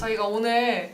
저희가 오늘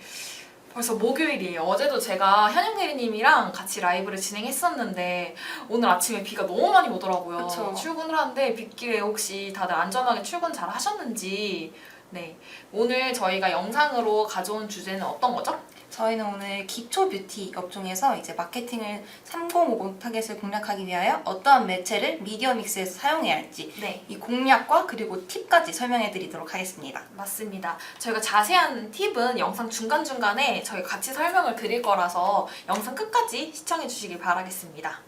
벌써 목요일이에요. 어제도 제가 현영 대리님이랑 같이 라이브를 진행했었는데 오늘 아침에 비가 너무 많이 오더라고요. 그쵸. 출근을 하는데 빗길에 혹시 다들 안전하게 출근 잘 하셨는지. 네, 오늘 저희가 영상으로 가져온 주제는 어떤 거죠? 저희는 오늘 기초 뷰티 업종에서 이제 마케팅을 3050 타겟을 공략하기 위하여 어떠한 매체를 미디어 믹스에서 사용해야 할지 네, 이 공략과 그리고 팁까지 설명해 드리도록 하겠습니다. 맞습니다. 저희가 자세한 팁은 영상 중간중간에 저희 같이 설명을 드릴 거라서 영상 끝까지 시청해 주시길 바라겠습니다.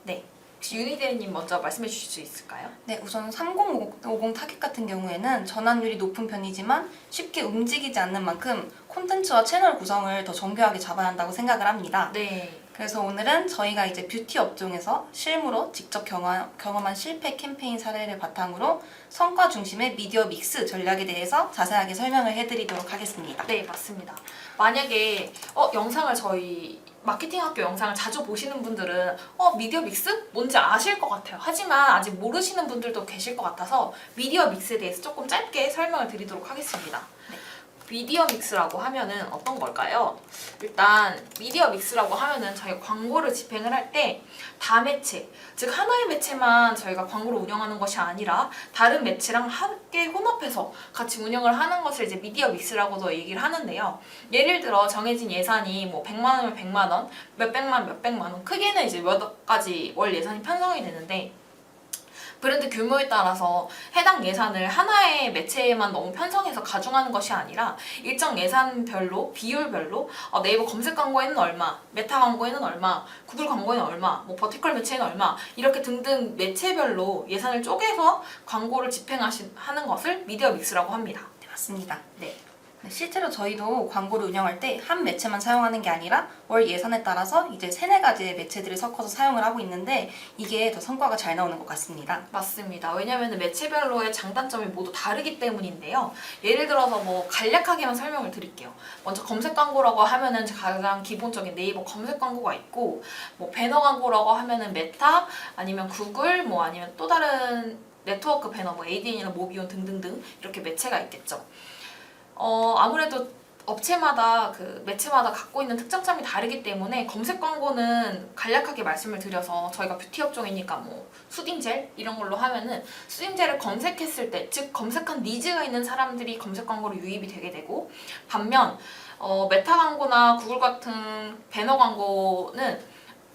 네, 혹시 윤희 대리님 먼저 말씀해 주실 수 있을까요? 네, 우선 3050 타겟 같은 경우에는 전환율이 높은 편이지만 쉽게 움직이지 않는 만큼 콘텐츠와 채널 구성을 더 정교하게 잡아야 한다고 생각을 합니다. 네, 그래서 오늘은 저희가 이제 뷰티 업종에서 실무로 직접 경험한 실패 캠페인 사례를 바탕으로 성과 중심의 미디어 믹스 전략에 대해서 자세하게 설명을 해드리도록 하겠습니다. 네, 맞습니다. 만약에 영상을 저희 마케팅학교 영상을 자주 보시는 분들은 미디어 믹스? 뭔지 아실 것 같아요. 하지만 아직 모르시는 분들도 계실 것 같아서 미디어 믹스에 대해서 조금 짧게 설명을 드리도록 하겠습니다. 네. 미디어 믹스라고 하면은 어떤 걸까요? 일단 미디어 믹스라고 하면은 저희가 광고를 집행을 할 때 다매체, 즉 하나의 매체만 저희가 광고를 운영하는 것이 아니라 다른 매체랑 함께 혼합해서 같이 운영을 하는 것을 이제 미디어 믹스라고도 얘기를 하는데요. 예를 들어 정해진 예산이 뭐 100만 원이면 100만 원, 몇백만 원, 크게는 이제 몇 가지 월 예산이 편성이 되는데 브랜드 규모에 따라서 해당 예산을 하나의 매체에만 너무 편성해서 가중하는 것이 아니라 일정 예산별로, 비율별로 네이버 검색 광고에는 얼마, 메타 광고에는 얼마, 구글 광고에는 얼마, 뭐 버티컬 매체에는 얼마 이렇게 등등 매체별로 예산을 쪼개서 광고를 집행하는 것을 미디어 믹스라고 합니다. 네, 맞습니다. 네. 실제로 저희도 광고를 운영할 때 한 매체만 사용하는 게 아니라 월 예산에 따라서 이제 3-4가지의 매체들을 섞어서 사용을 하고 있는데 이게 더 성과가 잘 나오는 것 같습니다. 맞습니다. 왜냐하면 매체별로의 장단점이 모두 다르기 때문인데요. 예를 들어서 뭐 간략하게만 설명을 드릴게요. 먼저 검색 광고라고 하면은 가장 기본적인 네이버 검색 광고가 있고, 뭐 배너 광고라고 하면은 메타, 아니면 구글, 뭐 아니면 또 다른 네트워크 배너, 뭐 ADN이나 모비온 등등등 이렇게 매체가 있겠죠. 아무래도 업체마다 그 매체마다 갖고 있는 특장점이 다르기 때문에 검색 광고는 간략하게 말씀을 드려서 저희가 뷰티 업종이니까 뭐 수딩젤 이런 걸로 하면은 수딩젤을 검색했을 때, 즉 검색한 니즈가 있는 사람들이 검색 광고로 유입이 되게 되고, 반면 메타 광고나 구글 같은 배너 광고는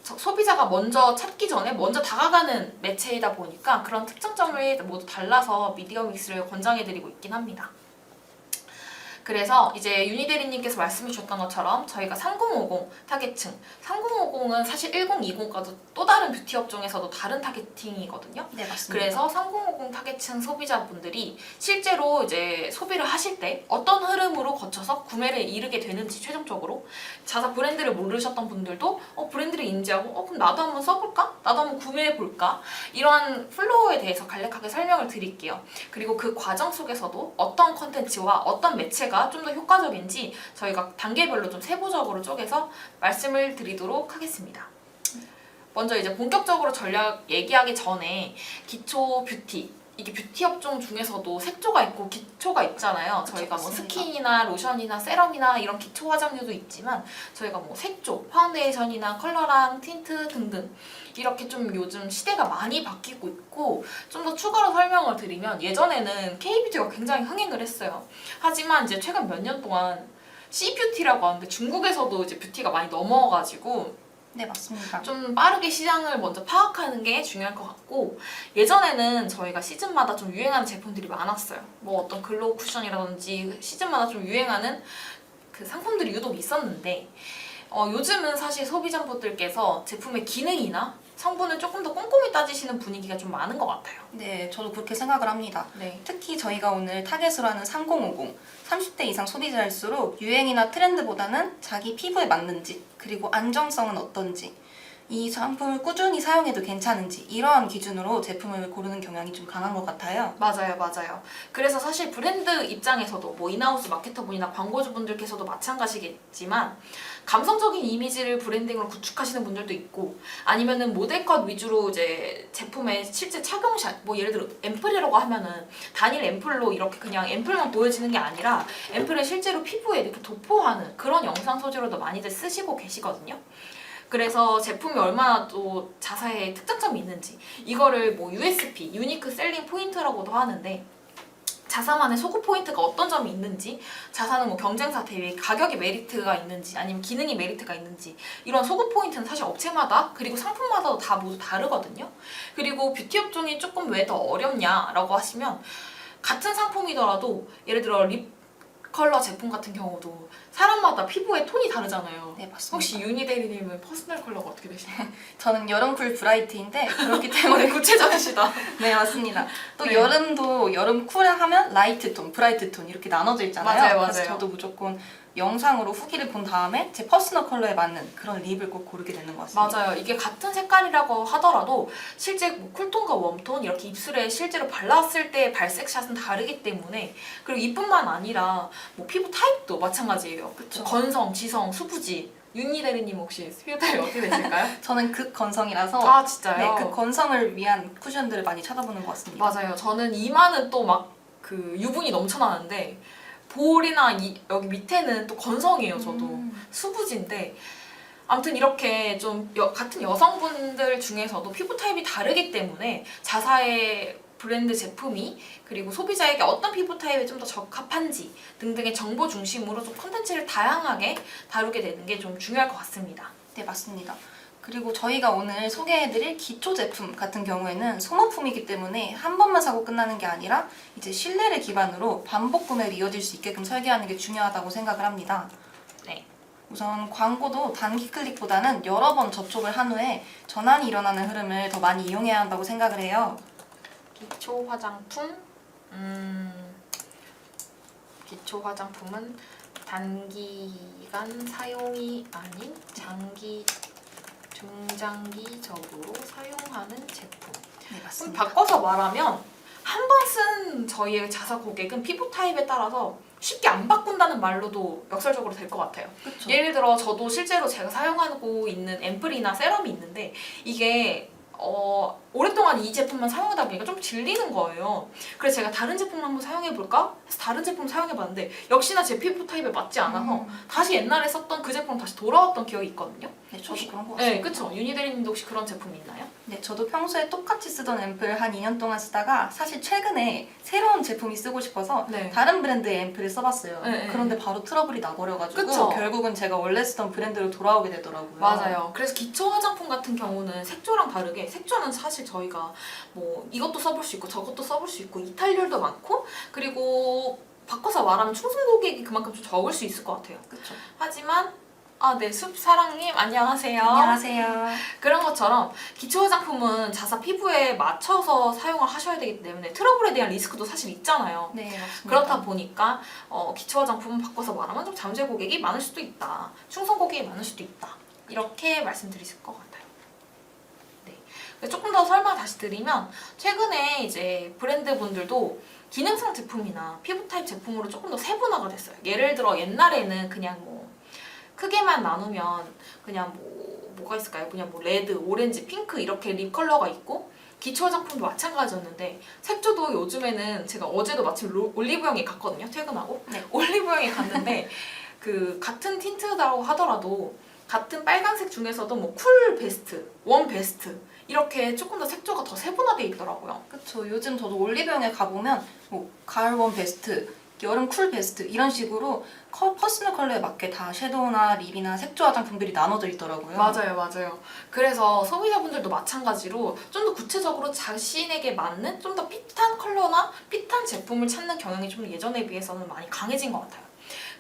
소비자가 먼저 찾기 전에 먼저 다가가는 매체이다 보니까 그런 특장점이 모두 달라서 미디어 믹스를 권장해드리고 있긴 합니다. 그래서 이제 윤희 대리님께서 말씀해 주셨던 것처럼 저희가 3050 타겟층, 3050은 사실 1020과도 또 다른 뷰티 업종에서도 다른 타겟팅이거든요. 네, 맞습니다. 그래서 3050 타겟층 소비자분들이 실제로 이제 소비를 하실 때 어떤 흐름으로 거쳐서 구매를 이르게 되는지, 최종적으로 자사 브랜드를 모르셨던 분들도 브랜드를 인지하고 그럼 나도 한번 써볼까? 나도 한번 구매해볼까? 이런 플로우에 대해서 간략하게 설명을 드릴게요. 그리고 그 과정 속에서도 어떤 컨텐츠와 어떤 매체가 좀 더 효과적인지 저희가 단계별로 좀 세부적으로 쪼개서 말씀을 드리도록 하겠습니다. 먼저 이제 본격적으로 전략 얘기하기 전에 기초 뷰티, 이게 뷰티 업종 중에서도 색조가 있고 기초가 있잖아요. 저희가 뭐 맞습니다. 스킨이나 로션이나 세럼이나 이런 기초 화장류도 있지만 저희가 뭐 색조, 파운데이션이나 컬러랑 틴트 등등 이렇게 좀 요즘 시대가 많이 바뀌고 있고, 좀 더 추가로 설명을 드리면 예전에는 K뷰티가 굉장히 흥행을 했어요. 하지만 이제 최근 몇 년 동안 C뷰티라고 하는데 중국에서도 이제 뷰티가 많이 넘어와가지고 네, 맞습니다. 좀 빠르게 시장을 먼저 파악하는 게 중요할 것 같고, 예전에는 저희가 시즌마다 좀 유행하는 제품들이 많았어요. 뭐 어떤 글로우 쿠션이라든지 시즌마다 좀 유행하는 그 상품들이 유독 있었는데 요즘은 사실 소비자분들께서 제품의 기능이나 성분을 조금 더 꼼꼼히 따지시는 분위기가 좀 많은 것 같아요. 네, 저도 그렇게 생각을 합니다. 네. 특히 저희가 오늘 타겟으로 하는 3050, 30대 이상 소비자일수록 유행이나 트렌드보다는 자기 피부에 맞는지, 그리고 안정성은 어떤지, 이 상품을 꾸준히 사용해도 괜찮은지 이러한 기준으로 제품을 고르는 경향이 좀 강한 것 같아요. 맞아요, 맞아요. 그래서 사실 브랜드 입장에서도 뭐 인하우스 마케터분이나 광고주분들께서도 마찬가지겠지만 감성적인 이미지를 브랜딩으로 구축하시는 분들도 있고, 아니면은 모델컷 위주로 이제 제품의 실제 착용샷, 뭐 예를 들어 앰플이라고 하면은 단일 앰플로 이렇게 그냥 앰플만 보여지는 게 아니라 앰플을 실제로 피부에 이렇게 도포하는 그런 영상 소재로도 많이들 쓰시고 계시거든요. 그래서 제품이 얼마나 또 자사의 특장점이 있는지, 이거를 뭐 USP, 유니크 셀링 포인트라고도 하는데, 자사만의 소구 포인트가 어떤 점이 있는지, 자사는 뭐 경쟁사 대비 가격의 메리트가 있는지 아니면 기능이 메리트가 있는지, 이런 소구 포인트는 사실 업체마다 그리고 상품마다도 다 모두 다르거든요. 그리고 뷰티 업종이 조금 왜 더 어렵냐라고 하시면, 같은 상품이더라도 예를 들어 립 컬러 제품 같은 경우도 사람마다 피부의 톤이 다르잖아요. 네, 맞습니다. 혹시 유니 대리님은 퍼스널 컬러가 어떻게 되시나요? 저는 여름 쿨 브라이트인데 그렇기 때문에 구체적이시다. 네, 맞습니다. 또 네. 여름도 여름 쿨 하면 라이트 톤, 브라이트 톤 이렇게 나눠져 있잖아요. 맞아요, 그래서 맞아요. 저도 무조건 영상으로 후기를 본 다음에 제 퍼스널 컬러에 맞는 그런 립을 꼭 고르게 되는 것 같습니다. 맞아요. 이게 같은 색깔이라고 하더라도 실제 뭐 쿨톤과 웜톤 이렇게 입술에 실제로 발랐을 때 발색샷은 다르기 때문에, 그리고 이뿐만 아니라 뭐 피부 타입도 마찬가지예요. 그쵸. 건성, 지성, 수부지. 윤희 대리님 혹시 피부 타입이 어떻게 되실까요? 저는 극 건성이라서 아 진짜요? 네, 극 건성을 위한 쿠션들을 많이 찾아보는 것 같습니다. 맞아요. 저는 이마는 또 막 그 유분이 넘쳐나는데 볼이나 여기 밑에는 또 건성이에요. 저도 수부지인데, 아무튼 이렇게 좀 같은 여성분들 중에서도 피부 타입이 다르기 때문에 자사의 브랜드 제품이 그리고 소비자에게 어떤 피부 타입에 좀 더 적합한지 등등의 정보 중심으로 좀 콘텐츠를 다양하게 다루게 되는 게 좀 중요할 것 같습니다. 네, 맞습니다. 그리고 저희가 오늘 소개해드릴 기초 제품 같은 경우에는 소모품이기 때문에 한 번만 사고 끝나는 게 아니라 이제 신뢰를 기반으로 반복 구매로 이어질 수 있게끔 설계하는 게 중요하다고 생각을 합니다. 네. 우선 광고도 단기 클릭보다는 여러 번 접촉을 한 후에 전환이 일어나는 흐름을 더 많이 이용해야 한다고 생각을 해요. 기초 화장품, 기초 화장품은 단기간 사용이 아닌 중장기적으로 사용하는 제품. 네, 그럼 맞습니다. 바꿔서 말하면 한 번 쓴 저희의 자사 고객은 피부 타입에 따라서 쉽게 안 바꾼다는 말로도 역설적으로 될 것 같아요. 그쵸? 예를 들어 저도 실제로 제가 사용하고 있는 앰플이나 세럼이 있는데, 이게 오랫동안 이 제품만 사용하다 보니까 좀 질리는 거예요. 그래서 제가 다른 제품을 한번 사용해볼까 해서 다른 제품을 사용해봤는데 역시나 제 피부 타입에 맞지 않아서 다시 옛날에 썼던 그 제품 다시 돌아왔던 기억이 있거든요. 네, 저도 그런 것 네, 같습니다. 그쵸. 윤희 대리님도 혹시 그런 제품 있나요? 네, 저도 평소에 똑같이 쓰던 앰플 한 2년 동안 쓰다가 사실 최근에 새로운 제품이 쓰고 싶어서 네. 다른 브랜드의 앰플을 써봤어요. 네, 네. 그런데 바로 트러블이 나버려가지고 그쵸. 결국은 제가 원래 쓰던 브랜드로 돌아오게 되더라고요. 맞아요. 그래서 기초 화장품 같은 경우는 색조랑 다르게, 색조는 사실 저희가 뭐 이것도 써볼 수 있고 저것도 써볼 수 있고 이탈률도 많고, 그리고 바꿔서 말하면 충성 고객이 그만큼 좀 적을 수 있을 것 같아요. 그쵸. 하지만 네, 숲사랑님 안녕하세요. 안녕하세요. 그런 것처럼 기초 화장품은 자사 피부에 맞춰서 사용을 하셔야 되기 때문에 트러블에 대한 리스크도 사실 있잖아요. 네, 맞습니다. 그렇다 보니까 기초 화장품은 바꿔서 말하면 좀 잠재 고객이 많을 수도 있다. 충성 고객이 많을 수도 있다. 이렇게 말씀드리실 것 같아요. 네. 조금 더 설명 다시 드리면, 최근에 이제 브랜드 분들도 기능성 제품이나 피부 타입 제품으로 조금 더 세분화가 됐어요. 예를 들어 옛날에는 그냥 뭐 크게만 나누면 그냥 뭐가 있을까요? 그냥 뭐 레드, 오렌지, 핑크 이렇게 립 컬러가 있고, 기초 화장품도 마찬가지였는데 색조도 요즘에는, 제가 어제도 마침 올리브영에 갔거든요. 퇴근하고. 네. 올리브영에 갔는데 그 같은 틴트라고 하더라도 같은 빨간색 중에서도 뭐 쿨 베스트, 웜 베스트 이렇게 조금 더 색조가 더 세분화되어 있더라고요. 그쵸. 요즘 저도 올리브영에 가보면 뭐 가을 웜 베스트, 여름 쿨 베스트 이런 식으로 퍼스널 컬러에 맞게 다 섀도우나 립이나 색조 화장품들이 나눠져 있더라고요. 맞아요. 그래서 소비자분들도 마찬가지로 좀 더 구체적으로 자신에게 맞는 좀 더 핏한 컬러나 핏한 제품을 찾는 경향이 좀 예전에 비해서는 많이 강해진 것 같아요.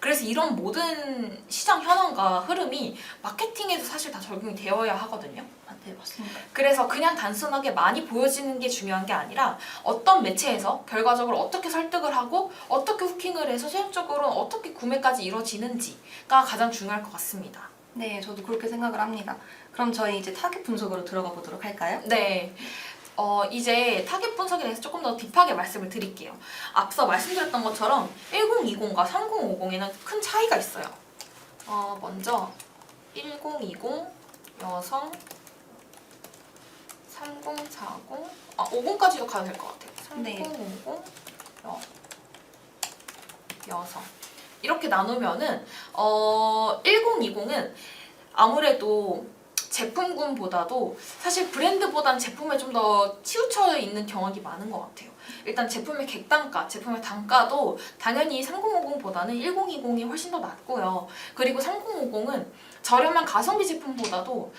그래서 이런 모든 시장 현황과 흐름이 마케팅에도 사실 다 적용이 되어야 하거든요. 네, 맞습니다. 그래서 그냥 단순하게 많이 보여지는 게 중요한 게 아니라 어떤 매체에서 결과적으로 어떻게 설득을 하고 어떻게 후킹을 해서 최종적으로 어떻게 구매까지 이루어지는지가 가장 중요할 것 같습니다. 네, 저도 그렇게 생각을 합니다. 그럼 저희 이제 타겟 분석으로 들어가 보도록 할까요? 네. 이제 타겟 분석에 대해서 조금 더 딥하게 말씀을 드릴게요. 앞서 말씀드렸던 것처럼 1020과 3050에는 큰 차이가 있어요. 먼저 1020 여성 3040 50까지도 가도 될 것 같아요. 네. 3050 여성 이렇게 나누면은 1020은 아무래도 제품군보다도 사실 브랜드보단 제품에 좀 더 치우쳐 있는 경향이 많은 것 같아요. 일단 제품의 객단가, 제품의 단가도 당연히 3050보다는 1020이 훨씬 더 낮고요. 그리고 3050은 저렴한 가성비 제품보다도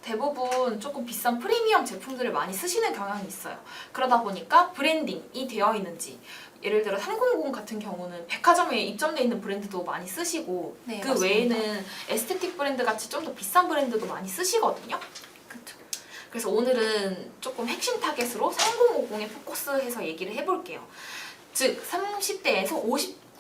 대부분 조금 비싼 프리미엄 제품들을 많이 쓰시는 경향이 있어요. 그러다 보니까 브랜딩이 되어 있는지, 예를 들어 3050 같은 경우는 백화점에 입점되어 있는 브랜드도 많이 쓰시고 네, 그 맞습니다. 외에는 에스테틱 브랜드 같이 좀 더 비싼 브랜드도 많이 쓰시거든요. 그쵸. 그래서 오늘은 조금 핵심 타겟으로 3050에 포커스해서 얘기를 해볼게요. 즉 30대에서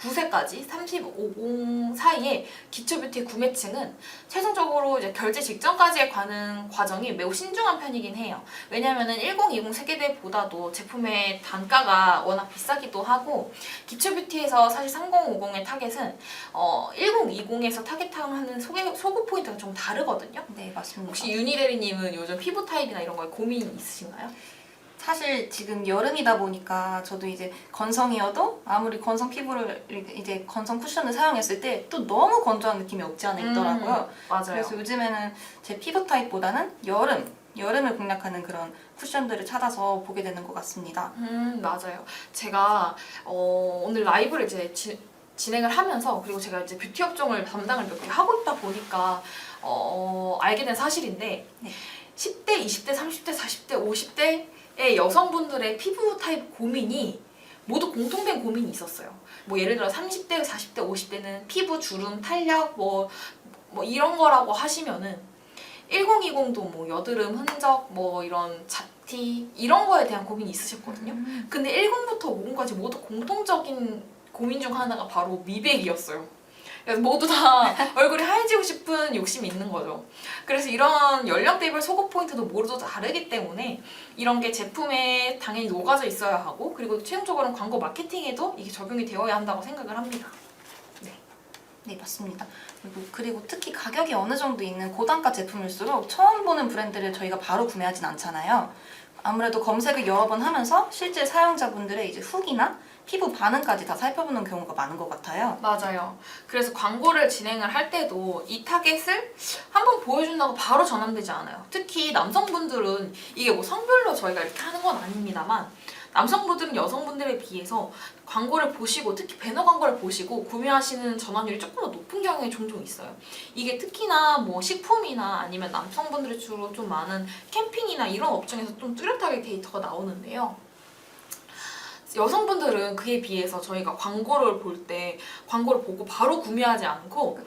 59세까지 3050 사이에 기초 뷰티 구매층은 최종적으로 이제 결제 직전까지에 가는 과정이 매우 신중한 편이긴 해요. 왜냐면은 1020 세계대보다도 제품의 단가가 워낙 비싸기도 하고 기초 뷰티에서 사실 3050의 타겟은 1020에서 타겟하는 소구 포인트가 좀 다르거든요. 네, 맞습니다. 혹시 유니레리님은 요즘 피부 타입이나 이런 거에 고민 있으신가요? 사실 지금 여름이다 보니까 저도 이제 건성이어도 아무리 건성 피부를 이제 건성 쿠션을 사용했을 때 또 너무 건조한 느낌이 없지 않아 있더라고요. 맞아요. 그래서 요즘에는 제 피부 타입보다는 여름을 공략하는 그런 쿠션들을 찾아서 보게 되는 것 같습니다. 맞아요. 제가 오늘 라이브를 이제 진행을 하면서 그리고 제가 이제 뷰티 업종을 담당을 몇 개 하고 있다 보니까 알게 된 사실인데 네. 10대, 20대, 30대, 40대, 50대의 여성분들의 피부 타입 고민이 모두 공통된 고민이 있었어요. 뭐 예를 들어 30대, 40대, 50대는 피부 주름, 탄력 뭐 이런 거라고 하시면은 1020도 뭐 여드름 흔적 뭐 이런 잡티 이런 거에 대한 고민이 있으셨거든요. 근데 10부터 50까지 모두 공통적인 고민 중 하나가 바로 미백이었어요. 그래서 모두 다 얼굴이 하얘지고 싶은 욕심이 있는 거죠. 그래서 이런 연령대별 소구 포인트도 모두 다르기 때문에 이런 게 제품에 당연히 녹아져 있어야 하고 그리고 최종적으로는 광고 마케팅에도 이게 적용이 되어야 한다고 생각을 합니다. 네, 맞습니다. 그리고 특히 가격이 어느 정도 있는 고단가 제품일수록 처음 보는 브랜드를 저희가 바로 구매하진 않잖아요. 아무래도 검색을 여러 번 하면서 실제 사용자분들의 이제 후기나 피부 반응까지 다 살펴보는 경우가 많은 것 같아요. 맞아요. 그래서 광고를 진행을 할 때도 이 타겟을 한번 보여준다고 바로 전환되지 않아요. 특히 남성분들은 이게 뭐 성별로 저희가 이렇게 하는 건 아닙니다만 남성분들은 여성분들에 비해서 광고를 보시고 특히 배너 광고를 보시고 구매하시는 전환율이 조금 더 높은 경우에 종종 있어요. 이게 특히나 뭐 식품이나 아니면 남성분들이 주로 좀 많은 캠핑이나 이런 업종에서 좀 뚜렷하게 데이터가 나오는데요. 여성분들은 그에 비해서 저희가 광고를 볼 때 광고를 보고 바로 구매하지 않고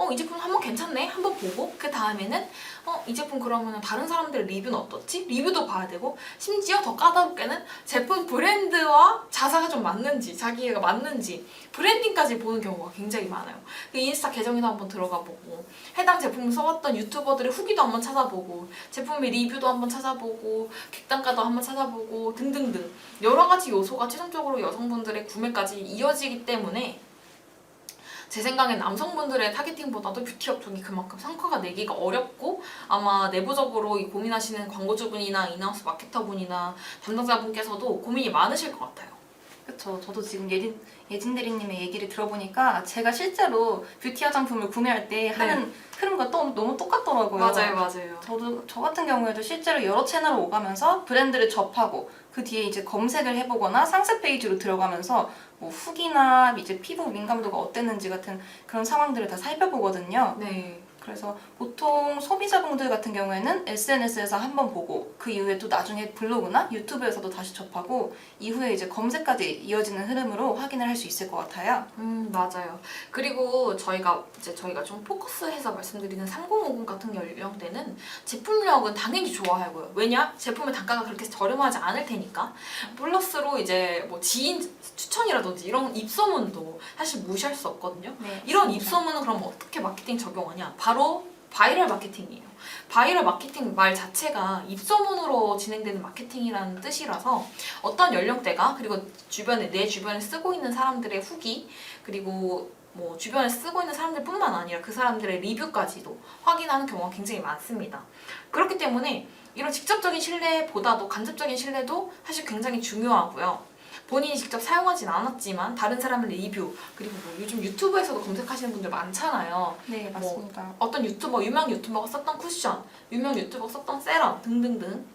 이 제품 한번 괜찮네 한번 보고 그 다음에는 이 제품 그러면 다른 사람들 리뷰는 어떻지? 리뷰도 봐야 되고 심지어 더 까다롭게는 제품 브랜드와 자사가 좀 맞는지 자기가 맞는지 브랜딩까지 보는 경우가 굉장히 많아요. 그 인스타 계정에도 한번 들어가 보고 해당 제품을 써왔던 유튜버들의 후기도 한번 찾아보고 제품의 리뷰도 한번 찾아보고 객단가도 한번 찾아보고 등등등 여러 가지 요소가 최종적으로 여성분들의 구매까지 이어지기 때문에 제 생각엔 남성분들의 타겟팅보다도 뷰티 업종이 그만큼 성과가 내기가 어렵고 아마 내부적으로 이 고민하시는 광고주분이나 인하우스 마케터분이나 담당자분께서도 고민이 많으실 것 같아요. 그렇죠. 저도 지금 예진 대리님의 얘기를 들어보니까 제가 실제로 뷰티 화장품을 구매할 때 하는 흐름과 또 너무 똑같더라고요. 맞아요. 저 같은 경우에도 실제로 여러 채널을 오가면서 브랜드를 접하고 그 뒤에 이제 검색을 해보거나 상세 페이지로 들어가면서 뭐 후기나 이제 피부 민감도가 어땠는지 같은 그런 상황들을 다 살펴보거든요. 네. 그래서 보통 소비자분들 같은 경우에는 SNS에서 한번 보고 그 이후에 또 나중에 블로그나 유튜브에서도 다시 접하고 이후에 이제 검색까지 이어지는 흐름으로 확인을 할 수 있을 것 같아요. 맞아요. 그리고 저희가 좀 포커스해서 말씀드리는 3050 같은 연령대는 제품력은 당연히 좋아하고요. 왜냐? 제품의 단가가 그렇게 저렴하지 않을 테니까. 플러스로 이제 뭐 지인 추천이라든지 이런 입소문도 사실 무시할 수 없거든요. 네, 이런 맞습니다. 입소문은 그럼 어떻게 마케팅 적용하냐? 바로 바이럴 마케팅이에요. 바이럴 마케팅 말 자체가 입소문으로 진행되는 마케팅이라는 뜻이라서 어떤 연령대가 그리고 내 주변에 쓰고 있는 사람들의 후기 그리고 뭐 주변에 쓰고 있는 사람들뿐만 아니라 그 사람들의 리뷰까지도 확인하는 경우가 굉장히 많습니다. 그렇기 때문에 이런 직접적인 신뢰보다도 간접적인 신뢰도 사실 굉장히 중요하고요. 본인이 직접 사용하진 않았지만 다른 사람의 리뷰, 그리고 뭐 요즘 유튜브에서도 검색하시는 분들 많잖아요. 네, 맞습니다. 어떤 유튜버, 유명 유튜버가 썼던 쿠션, 유명 유튜버가 썼던 세럼 등등등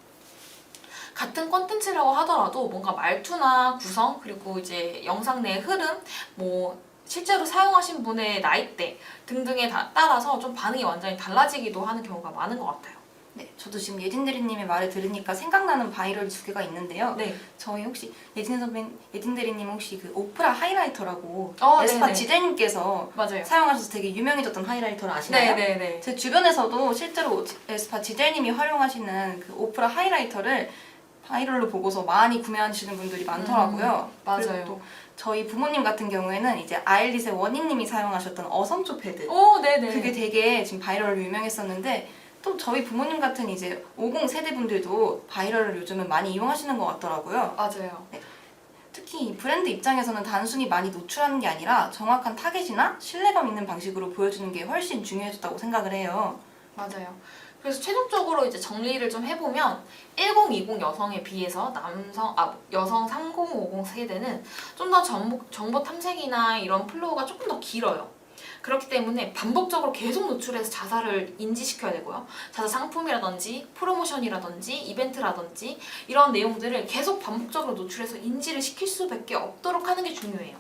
같은 콘텐츠라고 하더라도 뭔가 말투나 구성, 그리고 이제 영상 내 흐름, 뭐 실제로 사용하신 분의 나이대 등등에 따라서 좀 반응이 완전히 달라지기도 하는 경우가 많은 것 같아요. 네, 저도 지금 예진대리님의 말을 들으니까 생각나는 바이럴 두 개가 있는데요. 네. 저희 혹시 예진대리님 혹시 그 오프라 하이라이터라고 네네. 에스파 지델님께서 맞아요. 사용하셔서 되게 유명해졌던 하이라이터를 아시나요? 네네네. 제 주변에서도 실제로 에스파 지델님이 활용하시는 그 오프라 하이라이터를 바이럴로 보고서 많이 구매하시는 분들이 많더라고요. 맞아요. 그리고 또 저희 부모님 같은 경우에는 이제 아일릿의 원희님이 사용하셨던 어성초 패드 오, 네네. 그게 되게 지금 바이럴로 유명했었는데 또 저희 부모님 같은 이제 50 세대 분들도 바이럴을 요즘은 많이 이용하시는 것 같더라고요. 맞아요. 특히 브랜드 입장에서는 단순히 많이 노출하는 게 아니라 정확한 타겟이나 신뢰감 있는 방식으로 보여주는 게 훨씬 중요해졌다고 생각을 해요. 맞아요. 그래서 최종적으로 이제 정리를 좀 해보면 1020 여성에 비해서 여성 3050 세대는 좀 더 정보 탐색이나 이런 플로우가 조금 더 길어요. 그렇기 때문에 반복적으로 계속 노출해서 자사를 인지시켜야 되고요. 자사 상품이라든지 프로모션이라든지 이벤트라든지 이런 내용들을 계속 반복적으로 노출해서 인지를 시킬 수밖에 없도록 하는 게 중요해요.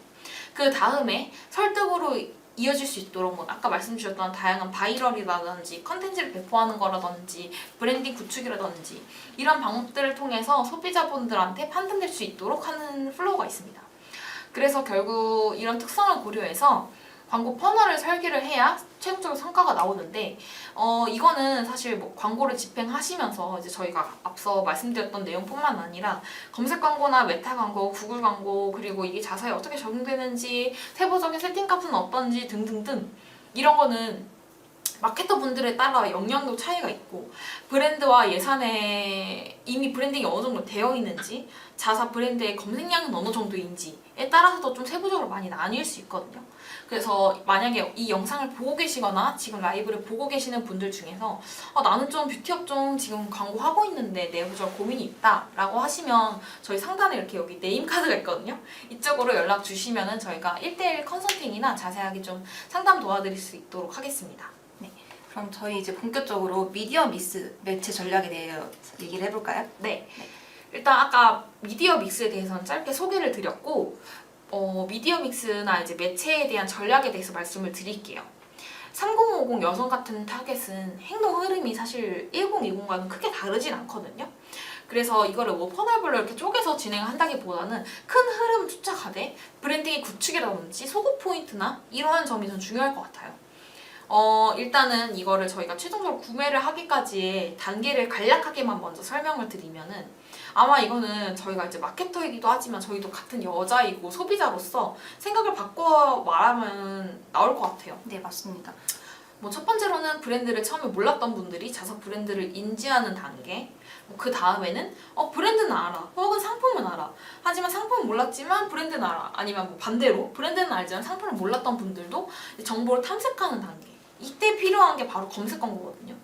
그 다음에 설득으로 이어질 수 있도록 뭐 아까 말씀 주셨던 다양한 바이럴이라든지 컨텐츠를 배포하는 거라든지 브랜딩 구축이라든지 이런 방법들을 통해서 소비자분들한테 판단될 수 있도록 하는 플로우가 있습니다. 그래서 결국 이런 특성을 고려해서 광고 퍼널을 설계를 해야 최종적으로 성과가 나오는데 이거는 사실 뭐 광고를 집행하시면서 이제 저희가 앞서 말씀드렸던 내용뿐만 아니라 검색 광고나 메타 광고, 구글 광고, 그리고 이게 자사에 어떻게 적용되는지, 세부적인 세팅 값은 어떤지 등등등 이런 거는 마케터 분들에 따라 영향도 차이가 있고 브랜드와 예산에 이미 브랜딩이 어느 정도 되어 있는지 자사 브랜드의 검색량은 어느 정도인지에 따라서도 좀 세부적으로 많이 나뉠 수 있거든요. 그래서 만약에 이 영상을 보고 계시거나 지금 라이브를 보고 계시는 분들 중에서 나는 좀 뷰티업 좀 지금 광고하고 있는데 내부적 고민이 있다 라고 하시면 저희 상단에 이렇게 여기 네임카드가 있거든요. 이쪽으로 연락 주시면은 저희가 1대1 컨설팅이나 자세하게 좀 상담 도와드릴 수 있도록 하겠습니다. 그럼 저희 이제 본격적으로 미디어 믹스 매체 전략에 대해 얘기를 해볼까요? 네. 일단 아까 미디어 믹스에 대해서는 짧게 소개를 드렸고 미디어 믹스나 이제 매체에 대한 전략에 대해서 말씀을 드릴게요. 3050 여성 같은 타겟은 행동 흐름이 사실 1020과는 크게 다르진 않거든요. 그래서 이거를 뭐 퍼널별로 이렇게 쪼개서 진행을 한다기보다는 큰 흐름 쫓아가되 브랜딩의 구축이라든지 소구 포인트나 이러한 점이 더 중요할 것 같아요. 일단은 이거를 저희가 최종적으로 구매를 하기까지의 단계를 간략하게만 먼저 설명을 드리면은 아마 이거는 저희가 이제 마케터이기도 하지만 저희도 같은 여자이고 소비자로서 생각을 바꿔 말하면 나올 것 같아요. 네, 맞습니다. 뭐 첫 번째로는 브랜드를 처음에 몰랐던 분들이 자사 브랜드를 인지하는 단계. 그 다음에는 브랜드는 알아, 혹은 상품은 알아. 하지만 상품은 몰랐지만 브랜드는 알아. 아니면 뭐 반대로 브랜드는 알지만 상품을 몰랐던 분들도 정보를 탐색하는 단계. 이때 필요한 게 바로 검색 광고거든요.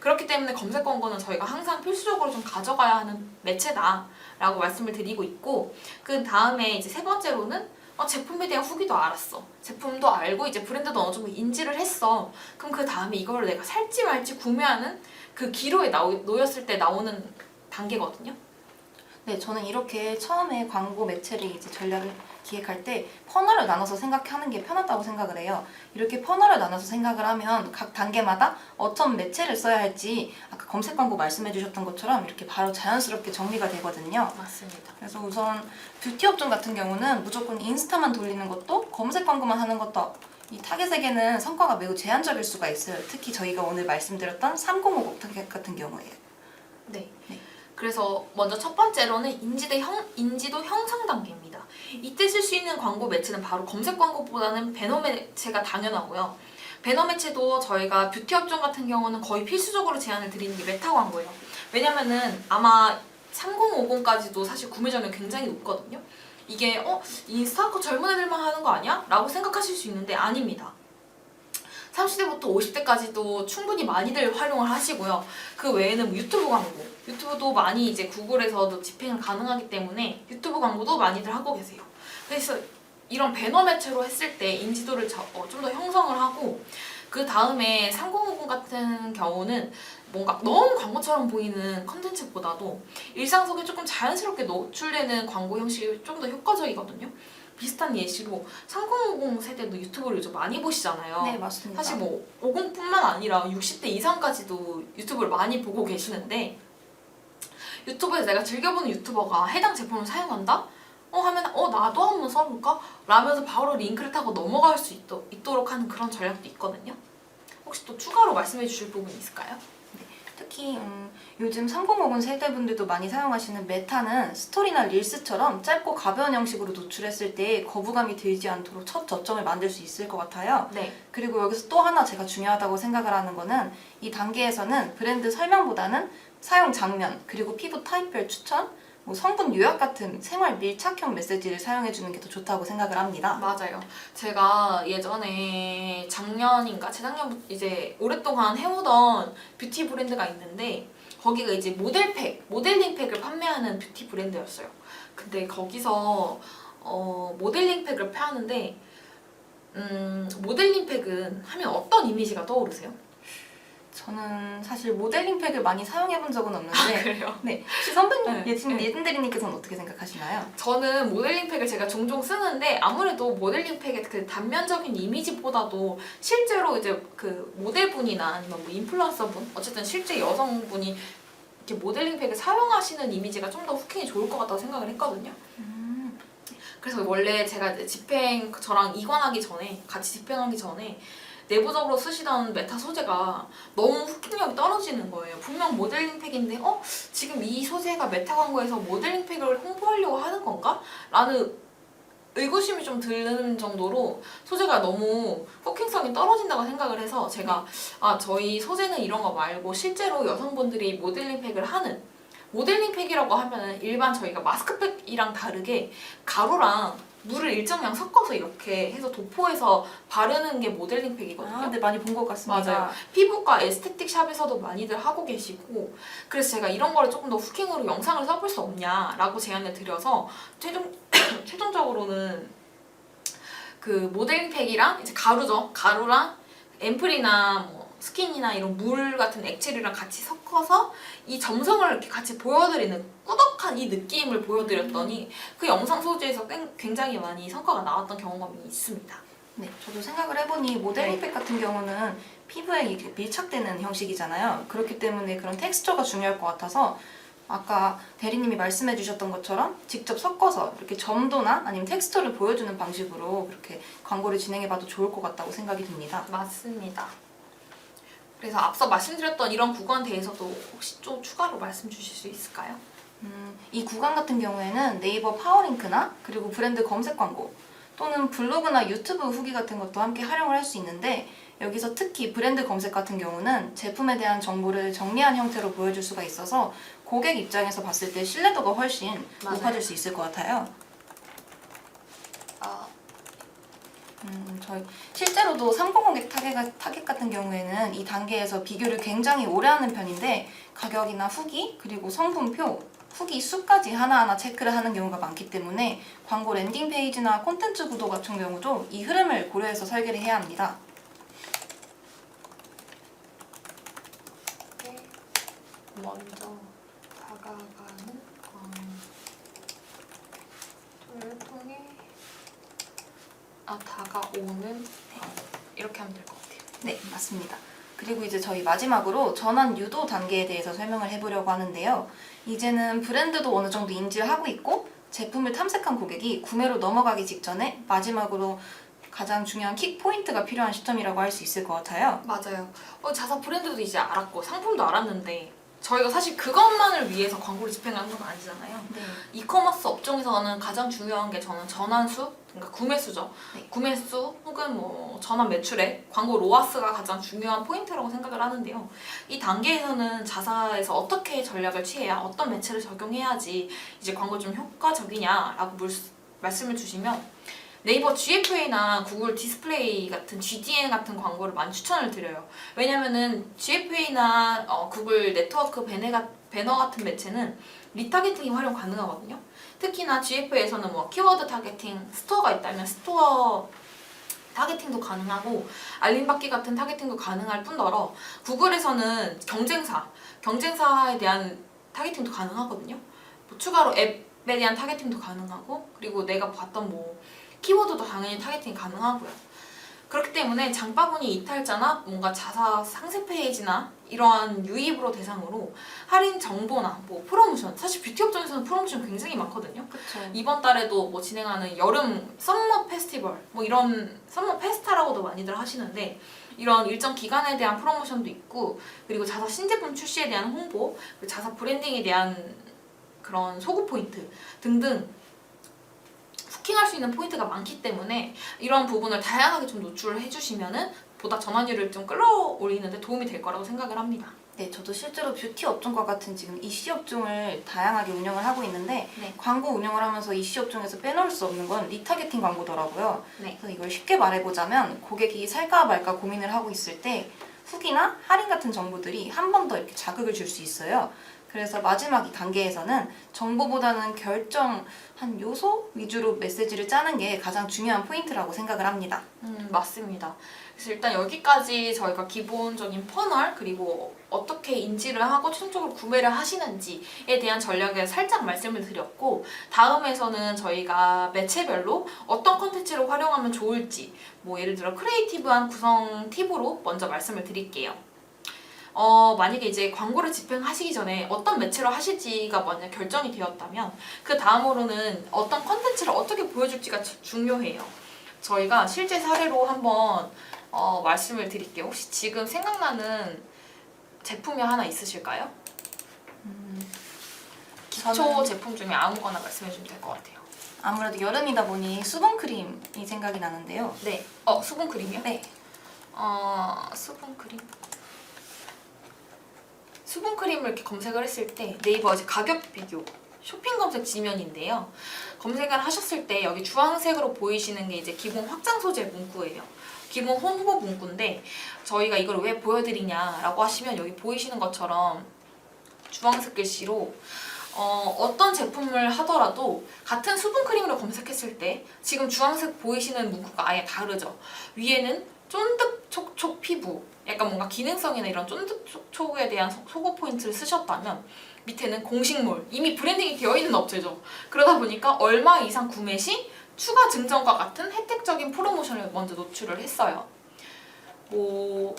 그렇기 때문에 검색 광고는 저희가 항상 필수적으로 좀 가져가야 하는 매체다라고 말씀을 드리고 있고, 그 다음에 이제 세 번째로는 제품에 대한 후기도 알았어. 제품도 알고 이제 브랜드도 어느 정도 인지를 했어. 그럼 그 다음에 이걸 내가 살지 말지 구매하는 그 기로에 놓였을 때 나오는 단계거든요. 네, 저는 이렇게 처음에 광고 매체를 이제 전략을 기획할 때 퍼널을 나눠서 생각하는 게 편하다고 생각을 해요. 이렇게 퍼널을 나눠서 생각을 하면 각 단계마다 어떤 매체를 써야 할지 아까 검색 광고 말씀해 주셨던 것처럼 이렇게 바로 자연스럽게 정리가 되거든요. 맞습니다. 그래서 우선 뷰티 업종 같은 경우는 무조건 인스타만 돌리는 것도 검색 광고만 하는 것도 이 타겟에게는 성과가 매우 제한적일 수가 있어요. 특히 저희가 오늘 말씀드렸던 3050 타겟 같은 경우에요. 네. 그래서 먼저 첫 번째로는 인지도 형성 단계입니다. 이때 쓸 수 있는 광고 매체는 바로 검색 광고보다는 배너 매체가 당연하고요. 배너 매체도 저희가 뷰티 업종 같은 경우는 거의 필수적으로 제안을 드리는 게 메타 광고예요. 왜냐면은 아마 3050까지도 사실 구매 점유율 굉장히 높거든요. 이게 인스타커 젊은 애들만 하는 거 아니야? 라고 생각하실 수 있는데 아닙니다. 30대부터 50대까지도 충분히 많이들 활용을 하시고요. 그 외에는 뭐 유튜브 광고, 유튜브도 많이 이제 구글에서도 집행을 가능하기 때문에 유튜브 광고도 많이들 하고 계세요. 그래서 이런 배너 매체로 했을 때 인지도를 좀 더 형성을 하고, 그 다음에 3050 같은 경우는 뭔가 너무 광고처럼 보이는 컨텐츠보다도 일상 속에 조금 자연스럽게 노출되는 광고 형식이 좀 더 효과적이거든요. 비슷한 예시로 3050 세대도 유튜브를 요즘 많이 보시잖아요. 네, 맞습니다. 사실 뭐 50뿐만 아니라 60대 이상까지도 유튜브를 많이 보고 계시는데, 유튜브에서 내가 즐겨보는 유튜버가 해당 제품을 사용한다? 하면 나도 한번 써볼까? 라면서 바로 링크를 타고 넘어갈 수 있도록 하는 그런 전략도 있거든요. 혹시 또 추가로 말씀해 주실 부분이 있을까요? 특히 요즘 3050 세대분들도 많이 사용하시는 메타는 스토리나 릴스처럼 짧고 가벼운 형식으로 노출했을 때 거부감이 들지 않도록 첫 저점을 만들 수 있을 것 같아요. 네. 그리고 여기서 또 하나 제가 중요하다고 생각을 하는 거는 이 단계에서는 브랜드 설명보다는 사용 장면, 그리고 피부 타입별 추천, 뭐 성분 요약 같은 생활 밀착형 메시지를 사용해주는 게 더 좋다고 생각을 합니다. 맞아요. 제가 예전에 작년인가 재작년부터 이제 오랫동안 해오던 뷰티 브랜드가 있는데, 거기가 이제 모델링 팩을 판매하는 뷰티 브랜드였어요. 근데 거기서 모델링 팩을 파는데, 모델링 팩은 하면 어떤 이미지가 떠오르세요? 저는 사실 모델링 팩을 많이 사용해 본 적은 없는데 그래요? 네, 혹시 선배님, 네, 예진대리님께서는 어떻게 생각하시나요? 저는 모델링 팩을 제가 종종 쓰는데, 아무래도 모델링 팩의 그 단면적인 이미지보다도 실제로 이제 그 모델분이나 아니면 뭐 인플루언서분, 어쨌든 실제 여성분이 이렇게 모델링 팩을 사용하시는 이미지가 좀 더 후킹이 좋을 것 같다고 생각을 했거든요. 그래서 원래 제가 이제 저랑 이관하기 전에, 같이 집행하기 전에 내부적으로 쓰시던 메타 소재가 너무 후킹력이 떨어지는 거예요. 분명 모델링 팩인데 지금 이 소재가 메타 광고에서 모델링 팩을 홍보하려고 하는 건가? 라는 의구심이 좀 드는 정도로 소재가 너무 후킹성이 떨어진다고 생각을 해서, 제가 저희 소재는 이런 거 말고 실제로 여성분들이 모델링 팩을 하는, 모델링 팩이라고 하면 일반 저희가 마스크팩이랑 다르게 가루랑 물을 일정량 섞어서 이렇게 해서 도포해서 바르는 게 모델링 팩이거든요. 네, 많이 본 것 같습니다. 맞아요. 피부과 에스테틱 샵에서도 많이들 하고 계시고, 그래서 제가 이런 거를 조금 더 후킹으로 영상을 써볼 수 없냐라고 제안을 드려서 최종적으로는 그 모델링 팩이랑 이제 가루랑 앰플이나 뭐 스킨이나 이런 물 같은 액체류랑 같이 섞어서 이 점성을 이렇게 같이 보여드리는 꾸덕한 이 느낌을 보여드렸더니 그 영상 소재에서 굉장히 많이 성과가 나왔던 경험이 있습니다. 네, 저도 생각을 해보니 모델링 팩 같은 경우는 피부에 이렇게 밀착되는 형식이잖아요. 그렇기 때문에 그런 텍스처가 중요할 것 같아서 아까 대리님이 말씀해 주셨던 것처럼 직접 섞어서 이렇게 점도나 아니면 텍스처를 보여주는 방식으로 그렇게 광고를 진행해봐도 좋을 것 같다고 생각이 듭니다. 맞습니다. 그래서 앞서 말씀드렸던 이런 구간에 대해서도 혹시 좀 추가로 말씀 주실 수 있을까요? 이 구간 같은 경우에는 네이버 파워링크나 그리고 브랜드 검색 광고 또는 블로그나 유튜브 후기 같은 것도 함께 활용을 할 수 있는데, 여기서 특히 브랜드 검색 같은 경우는 제품에 대한 정보를 정리한 형태로 보여줄 수가 있어서 고객 입장에서 봤을 때 신뢰도가 훨씬 맞아요. 높아질 수 있을 것 같아요. 저희 실제로도 305 타겟 같은 경우에는 이 단계에서 비교를 굉장히 오래 하는 편인데, 가격이나 후기 그리고 성분표, 후기 수까지 하나하나 체크를 하는 경우가 많기 때문에 광고 랜딩 페이지나 콘텐츠 구도 같은 경우도 이 흐름을 고려해서 설계를 해야 합니다. 먼저 다가가는 광고를 통해 다가오는 광고, 이렇게 하면 될 것 같아요. 네, 맞습니다. 그리고 이제 저희 마지막으로 전환 유도 단계에 대해서 설명을 해보려고 하는데요. 이제는 브랜드도 어느 정도 인지를 하고 있고 제품을 탐색한 고객이 구매로 넘어가기 직전에 마지막으로 가장 중요한 킥 포인트가 필요한 시점이라고 할 수 있을 것 같아요. 맞아요. 자사 브랜드도 이제 알았고 상품도 알았는데, 저희가 사실 그것만을 위해서 광고를 집행하는 건 아니잖아요. 네. 이커머스 업종에서는 가장 중요한 게 저는 전환수, 그러니까 구매수죠. 네. 구매수 혹은 뭐 전환 매출액, 광고 로아스가 가장 중요한 포인트라고 생각을 하는데요. 이 단계에서는 자사에서 어떻게 전략을 취해야, 어떤 매체를 적용해야지 이제 광고 좀 효과적이냐라고 말씀을 주시면 네이버 GFA나 구글 디스플레이 같은 GDN 같은 광고를 많이 추천을 드려요. 왜냐면은 GFA나 구글 네트워크 배너 같은 매체는 리타게팅이 활용 가능하거든요. 특히나 GFA에서는 뭐 키워드 타겟팅, 스토어가 있다면 스토어 타겟팅도 가능하고 알림받기 같은 타겟팅도 가능할 뿐더러 구글에서는 경쟁사에 대한 타겟팅도 가능하거든요. 뭐 추가로 앱에 대한 타겟팅도 가능하고 그리고 내가 봤던 뭐 키워드도 당연히 타겟팅이 가능하고요. 그렇기 때문에 장바구니 이탈자나 뭔가 자사 상세 페이지나 이러한 유입으로 대상으로 할인 정보나 뭐 프로모션, 사실 뷰티 업종에서는 프로모션 굉장히 많거든요. 그렇죠. 이번 달에도 뭐 진행하는 여름 썸머 페스티벌, 뭐 이런 썸머 페스타라고도 많이들 하시는데 이런 일정 기간에 대한 프로모션도 있고 그리고 자사 신제품 출시에 대한 홍보, 그리고 자사 브랜딩에 대한 그런 소구 포인트 등등 후킹할 수 있는 포인트가 많기 때문에 이런 부분을 다양하게 좀 노출을 해주시면은 보다 전환율을 좀 끌어올리는데 도움이 될 거라고 생각을 합니다. 네, 저도 실제로 뷰티 업종과 같은 지금 이씨 업종을 다양하게 운영을 하고 있는데 네. 광고 운영을 하면서 이씨 업종에서 빼놓을 수 없는 건 리타게팅 광고더라고요. 네. 그래서 이걸 쉽게 말해보자면 고객이 살까 말까 고민을 하고 있을 때 후기나 할인 같은 정보들이 한 번 더 이렇게 자극을 줄 수 있어요. 그래서 마지막 이 단계에서는 정보보다는 결정 한 요소 위주로 메시지를 짜는 게 가장 중요한 포인트라고 생각을 합니다. 맞습니다. 그래서 일단 여기까지 저희가 기본적인 퍼널 그리고 어떻게 인지를 하고 최종적으로 구매를 하시는지에 대한 전략을 살짝 말씀을 드렸고 다음에서는 저희가 매체별로 어떤 컨텐츠를 활용하면 좋을지 뭐 예를 들어 크리에이티브한 구성 팁으로 먼저 말씀을 드릴게요. 만약에 이제 광고를 집행하시기 전에 어떤 매체로 하실지가 만약 결정이 되었다면 그 다음으로는 어떤 컨텐츠를 어떻게 보여줄지가 중요해요. 저희가 실제 사례로 한번 말씀을 드릴게요. 혹시 지금 생각나는 제품이 하나 있으실까요? 기초 제품 중에 아무거나 말씀해 주면 될 것 같아요. 아무래도 여름이다 보니 수분크림이 생각이 나는데요. 네. 수분크림이요? 네. 수분크림. 수분크림을 이렇게 검색을 했을 때 네이버 이제 가격 비교 쇼핑 검색 지면인데요. 검색을 하셨을 때 여기 주황색으로 보이시는 게 이제 기본 확장 소재 문구예요. 기본 홍보 문구인데 저희가 이걸 왜 보여드리냐라고 하시면 여기 보이시는 것처럼 주황색 글씨로 어떤 제품을 하더라도 같은 수분크림으로 검색했을 때 지금 주황색 보이시는 문구가 아예 다르죠. 위에는 쫀득촉촉 피부, 약간 뭔가 기능성이나 이런 쫀득촉촉에 대한 소구 포인트를 쓰셨다면 밑에는 공식몰, 이미 브랜딩이 되어 있는 업체죠. 그러다 보니까 얼마 이상 구매 시 추가 증정과 같은 혜택적인 프로모션을 먼저 노출을 했어요. 뭐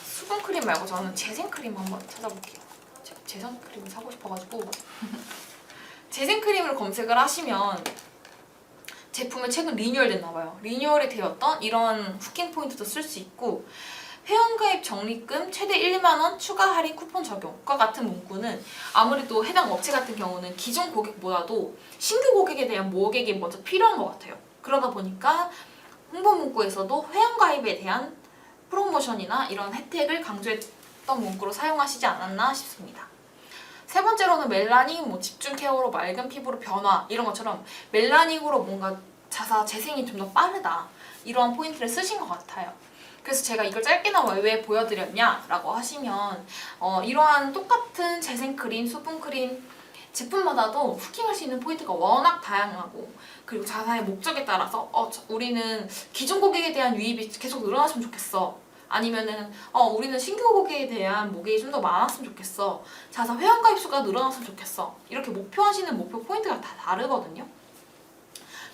수분크림 말고 저는 재생크림 한번 찾아볼게요. 제가 재생크림을 사고 싶어가지고 재생크림을 검색을 하시면 제품이 최근 리뉴얼됐나봐요. 리뉴얼이 되었던 이런 후킹 포인트도 쓸 수 있고 회원가입 적립금 최대 1만원 추가 할인 쿠폰 적용과 같은 문구는 아무래도 해당 업체 같은 경우는 기존 고객보다도 신규 고객에 대한 모객이 먼저 필요한 것 같아요. 그러다 보니까 홍보 문구에서도 회원가입에 대한 프로모션이나 이런 혜택을 강조했던 문구로 사용하시지 않았나 싶습니다. 세 번째로는 멜라닝, 뭐 집중 케어로 맑은 피부로 변화 이런 것처럼 멜라닝으로 뭔가 자사 재생이 좀 더 빠르다 이러한 포인트를 쓰신 것 같아요. 그래서 제가 이걸 짧게나마 왜 보여드렸냐라고 하시면 이러한 똑같은 재생크림, 수분크림 제품마다도 후킹할 수 있는 포인트가 워낙 다양하고 그리고 자사의 목적에 따라서 우리는 기존 고객에 대한 유입이 계속 늘어났으면 좋겠어. 아니면은 우리는 신규 고객에 대한 모객이 좀 더 많았으면 좋겠어. 자사 회원가입 수가 늘어났으면 좋겠어. 이렇게 목표하시는 목표 포인트가 다 다르거든요.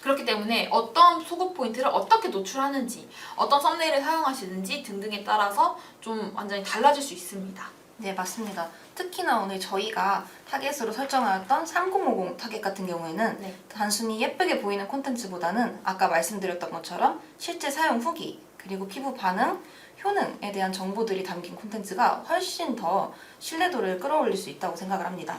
그렇기 때문에 어떤 소구 포인트를 어떻게 노출하는지, 어떤 썸네일을 사용하시는지 등등에 따라서 좀 완전히 달라질 수 있습니다. 네, 맞습니다. 특히나 오늘 저희가 타겟으로 설정하였던 3050 타겟 같은 경우에는 네. 단순히 예쁘게 보이는 콘텐츠보다는 아까 말씀드렸던 것처럼 실제 사용 후기, 그리고 피부 반응, 효능에 대한 정보들이 담긴 콘텐츠가 훨씬 더 신뢰도를 끌어올릴 수 있다고 생각을 합니다.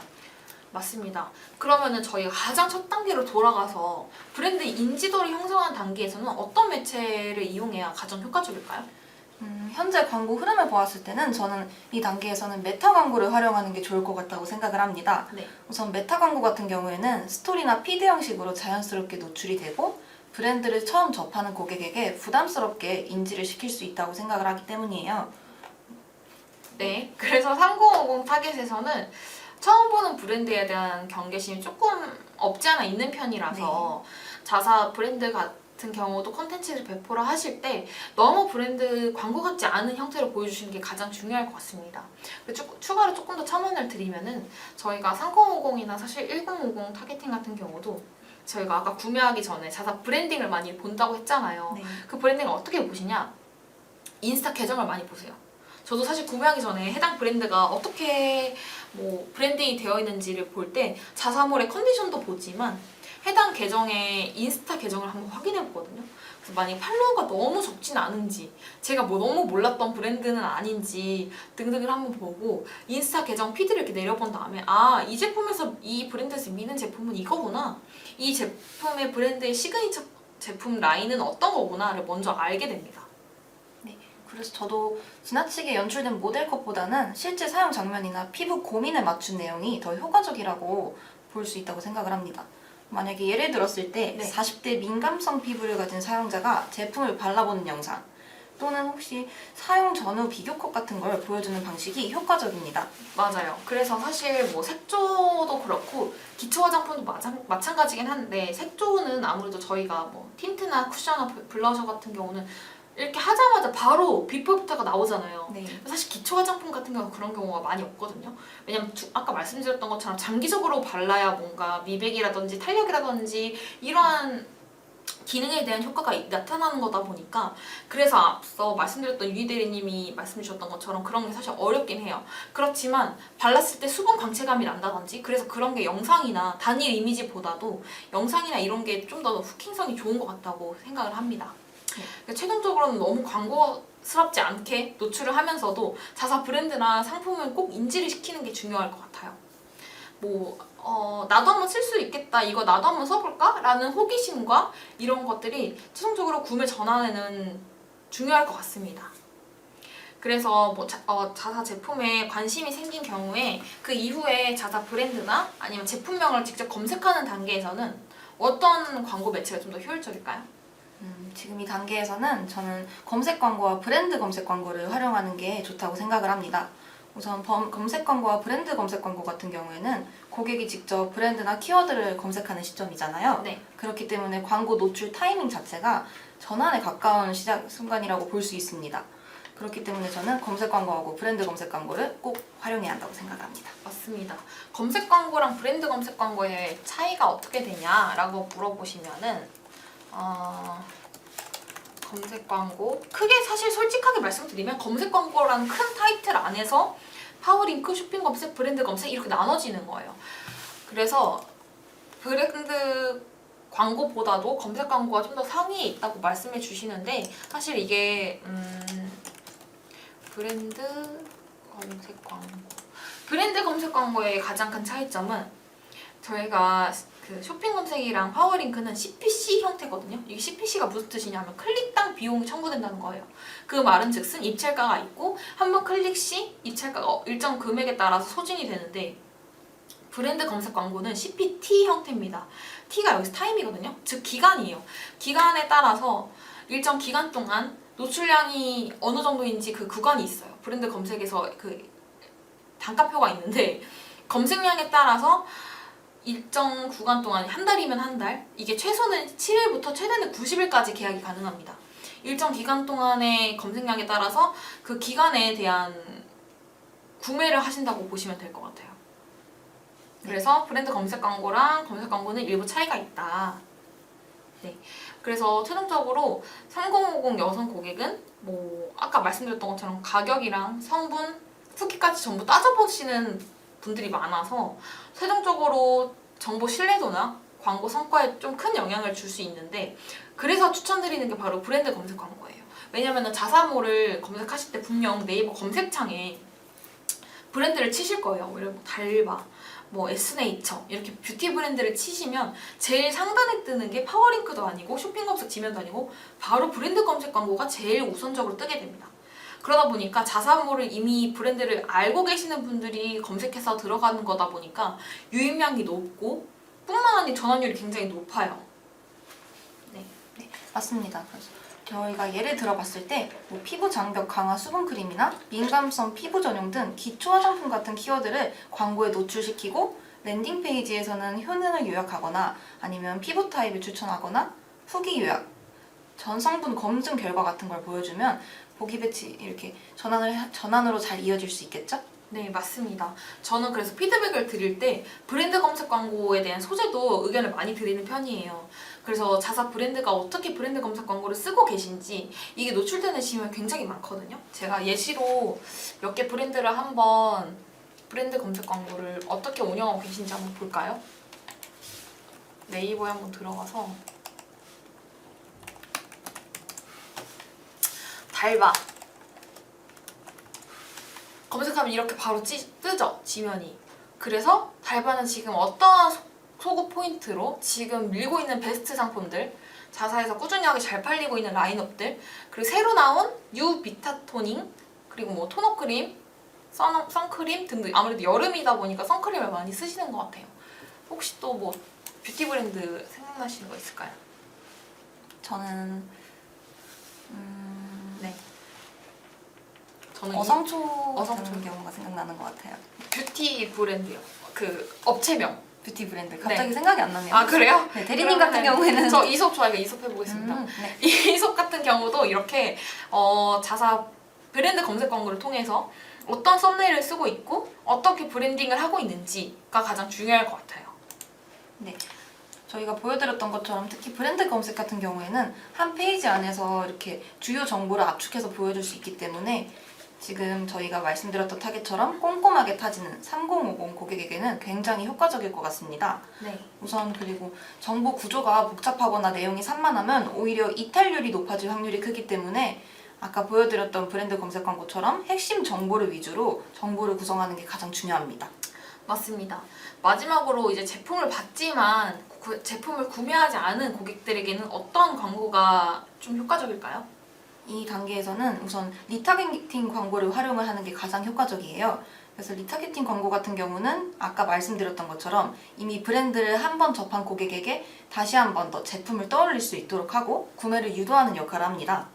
맞습니다. 그러면은 저희가 가장 첫 단계로 돌아가서 브랜드 인지도를 형성하는 단계에서는 어떤 매체를 이용해야 가장 효과적일까요? 현재 광고 흐름을 보았을 때는 저는 이 단계에서는 메타 광고를 활용하는 게 좋을 것 같다고 생각을 합니다. 네. 우선 메타 광고 같은 경우에는 스토리나 피드 형식으로 자연스럽게 노출이 되고 브랜드를 처음 접하는 고객에게 부담스럽게 인지를 시킬 수 있다고 생각을 하기 때문이에요. 네, 그래서 3050 타겟에서는 처음 보는 브랜드에 대한 경계심이 조금 없지 않아 있는 편이라서 자사 브랜드 같은 경우도 콘텐츠를 배포를 하실 때 너무 브랜드 광고 같지 않은 형태로 보여주시는 게 가장 중요할 것 같습니다. 추가로 조금 더 첨언을 드리면은 저희가 3050이나 사실 1050 타겟팅 같은 경우도 저희가 아까 구매하기 전에 자사 브랜딩을 많이 본다고 했잖아요. 네. 그 브랜딩을 어떻게 보시냐? 인스타 계정을 많이 보세요. 저도 사실 구매하기 전에 해당 브랜드가 어떻게 뭐 브랜딩이 되어 있는지를 볼 때 자사몰의 컨디션도 보지만 해당 계정의 인스타 계정을 한번 확인해 보거든요. 그래서 만약에 팔로워가 너무 적진 않은지 제가 뭐 너무 몰랐던 브랜드는 아닌지 등등을 한번 보고 인스타 계정 피드를 이렇게 내려본 다음에 아, 이 제품에서 이 브랜드에서 미는 제품은 이거구나. 이 제품의 브랜드의 시그니처 제품 라인은 어떤 거구나를 먼저 알게 됩니다. 그래서 저도 지나치게 연출된 모델컷보다는 실제 사용 장면이나 피부 고민을 맞춘 내용이 더 효과적이라고 볼 수 있다고 생각을 합니다. 만약에 예를 들었을 때 40대 민감성 피부를 가진 사용자가 제품을 발라보는 영상 또는 혹시 사용 전후 비교컷 같은 걸 보여주는 방식이 효과적입니다. 맞아요. 그래서 사실 뭐 색조도 그렇고 기초 화장품도 마찬가지긴 한데 색조는 아무래도 저희가 뭐 틴트나 쿠션이나 블러셔 같은 경우는 이렇게 하자마자 바로 비포 애프터가 나오잖아요. 네. 사실 기초 화장품 같은 경우는 그런 경우가 많이 없거든요. 왜냐면 아까 말씀드렸던 것처럼 장기적으로 발라야 뭔가 미백이라든지 탄력이라든지 이러한 기능에 대한 효과가 나타나는 거다 보니까 그래서 앞서 말씀드렸던 유희 대리님이 말씀 주셨던 것처럼 그런 게 사실 어렵긴 해요. 그렇지만 발랐을 때 수분 광채감이 난다든지 그래서 그런 게 영상이나 단일 이미지보다도 영상이나 이런 게 좀 더 후킹성이 좋은 것 같다고 생각을 합니다. 최종적으로는 너무 광고스럽지 않게 노출을 하면서도 자사 브랜드나 상품을 꼭 인지를 시키는 게 중요할 것 같아요. 뭐 나도 한번 쓸 수 있겠다, 이거 나도 한번 써볼까? 라는 호기심과 이런 것들이 최종적으로 구매 전환에는 중요할 것 같습니다. 그래서 뭐 자사 제품에 관심이 생긴 경우에 그 이후에 자사 브랜드나 아니면 제품명을 직접 검색하는 단계에서는 어떤 광고 매체가 좀 더 효율적일까요? 지금 이 단계에서는 저는 검색 광고와 브랜드 검색 광고를 활용하는 게 좋다고 생각을 합니다. 우선 검색 광고와 브랜드 검색 광고 같은 경우에는 고객이 직접 브랜드나 키워드를 검색하는 시점이잖아요. 네. 그렇기 때문에 광고 노출 타이밍 자체가 전환에 가까운 시작 순간이라고 볼 수 있습니다. 그렇기 때문에 저는 검색 광고하고 브랜드 검색 광고를 꼭 활용해야 한다고 생각합니다. 맞습니다. 검색 광고랑 브랜드 검색 광고의 차이가 어떻게 되냐라고 물어보시면은 검색 광고 크게 사실 솔직하게 말씀드리면 검색 광고라는 큰 타이틀 안에서 파워링크, 쇼핑 검색, 브랜드 검색 이렇게 나눠지는 거예요. 그래서 브랜드 광고보다도 검색 광고가 좀 더 상위에 있다고 말씀해 주시는데 사실 이게 브랜드 검색 광고의 가장 큰 차이점은 저희가 그 쇼핑 검색이랑 파워링크는 CPC 형태거든요. 이게 CPC가 무슨 뜻이냐면 클릭당 비용이 청구된다는 거예요. 그 말은 즉슨 입찰가가 있고 한 번 클릭 시 입찰가가 일정 금액에 따라서 소진이 되는데 브랜드 검색 광고는 CPT 형태입니다. T가 여기서 타임이거든요. 즉 기간이에요. 기간에 따라서 일정 기간 동안 노출량이 어느 정도인지 그 구간이 있어요. 브랜드 검색에서 그 단가표가 있는데 검색량에 따라서 일정 구간 동안 한 달이면 한 달, 이게 최소는 7일부터 최대는 90일까지 계약이 가능합니다. 일정 기간 동안의 검색량에 따라서 그 기간에 대한 구매를 하신다고 보시면 될 것 같아요. 그래서 브랜드 검색 광고랑 검색 광고는 일부 차이가 있다. 네. 그래서 최종적으로 3050 여성 고객은 뭐 아까 말씀드렸던 것처럼 가격이랑 성분, 후기까지 전부 따져보시는 분들이 많아서 최종적으로 정보 신뢰도나 광고 성과에 좀 큰 영향을 줄 수 있는데 그래서 추천드리는 게 바로 브랜드 검색 광고예요. 왜냐면 자사몰을 검색하실 때 분명 네이버 검색창에 브랜드를 치실 거예요. 예를 들어 달바, 뭐 에스네이처 이렇게 뷰티 브랜드를 치시면 제일 상단에 뜨는 게 파워링크도 아니고 쇼핑 검색 지면도 아니고 바로 브랜드 검색 광고가 제일 우선적으로 뜨게 됩니다. 그러다 보니까 자사모를 이미 브랜드를 알고 계시는 분들이 검색해서 들어가는 거다 보니까 유입량이 높고 뿐만 아니라 전환율이 굉장히 높아요. 네, 맞습니다. 그래서 저희가 예를 들어봤을 때 뭐 피부 장벽 강화 수분 크림이나 민감성 피부 전용 등 기초 화장품 같은 키워드를 광고에 노출시키고 랜딩 페이지에서는 효능을 요약하거나 아니면 피부 타입을 추천하거나 후기 요약, 전 성분 검증 결과 같은 걸 보여주면 보기 배치 이렇게 전환으로 잘 이어질 수 있겠죠? 네, 맞습니다. 저는 그래서 피드백을 드릴 때 브랜드 검색 광고에 대한 소재도 의견을 많이 드리는 편이에요. 그래서 자사 브랜드가 어떻게 브랜드 검색 광고를 쓰고 계신지 이게 노출되는 시험이 굉장히 많거든요. 제가 예시로 몇 개 브랜드를 한번 브랜드 검색 광고를 어떻게 운영하고 계신지 한번 볼까요? 네이버에 한번 들어가서 달바 검색하면 이렇게 바로 뜨죠, 지면이. 그래서 달바는 지금 어떠한 소구 포인트로 지금 밀고 있는 베스트 상품들, 자사에서 꾸준히 하게 잘 팔리고 있는 라인업들, 그리고 새로 나온 뉴 비타 토닝, 그리고 뭐 토너 크림, 선크림 등등. 아무래도 여름이다 보니까 선크림을 많이 쓰시는 것 같아요. 혹시 또 뭐 뷰티 브랜드 생각나시는 거 있을까요? 저는 네. 저는 어성초 같은 어성초. 경우가 생각나는 것 같아요. 뷰티 브랜드요. 그 업체명. 뷰티 브랜드 갑자기 네. 생각이 안 나네요. 아 그래요? 네, 대리님 같은 경우에는 저 이솝 좋아해요. 이솝 해보겠습니다. 네. 이솝 같은 경우도 이렇게 자사 브랜드 검색 광고를 통해서 어떤 썸네일을 쓰고 있고 어떻게 브랜딩을 하고 있는지가 가장 중요할 것 같아요. 네. 저희가 보여드렸던 것처럼 특히 브랜드 검색 같은 경우에는 한 페이지 안에서 이렇게 주요 정보를 압축해서 보여줄 수 있기 때문에 지금 저희가 말씀드렸던 타겟처럼 꼼꼼하게 타지는 3050 고객에게는 굉장히 효과적일 것 같습니다. 네. 우선 그리고 정보 구조가 복잡하거나 내용이 산만하면 오히려 이탈률이 높아질 확률이 크기 때문에 아까 보여드렸던 브랜드 검색 광고처럼 핵심 정보를 위주로 정보를 구성하는 게 가장 중요합니다. 맞습니다. 마지막으로 이제 제품을 받지만 제품을 구매하지 않은 고객들에게는 어떤 광고가 좀 효과적일까요? 이 단계에서는 우선 리타겟팅 광고를 활용을 하는 게 가장 효과적이에요. 그래서 리타겟팅 광고 같은 경우는 아까 말씀드렸던 것처럼 이미 브랜드를 한 번 접한 고객에게 다시 한 번 더 제품을 떠올릴 수 있도록 하고 구매를 유도하는 역할을 합니다.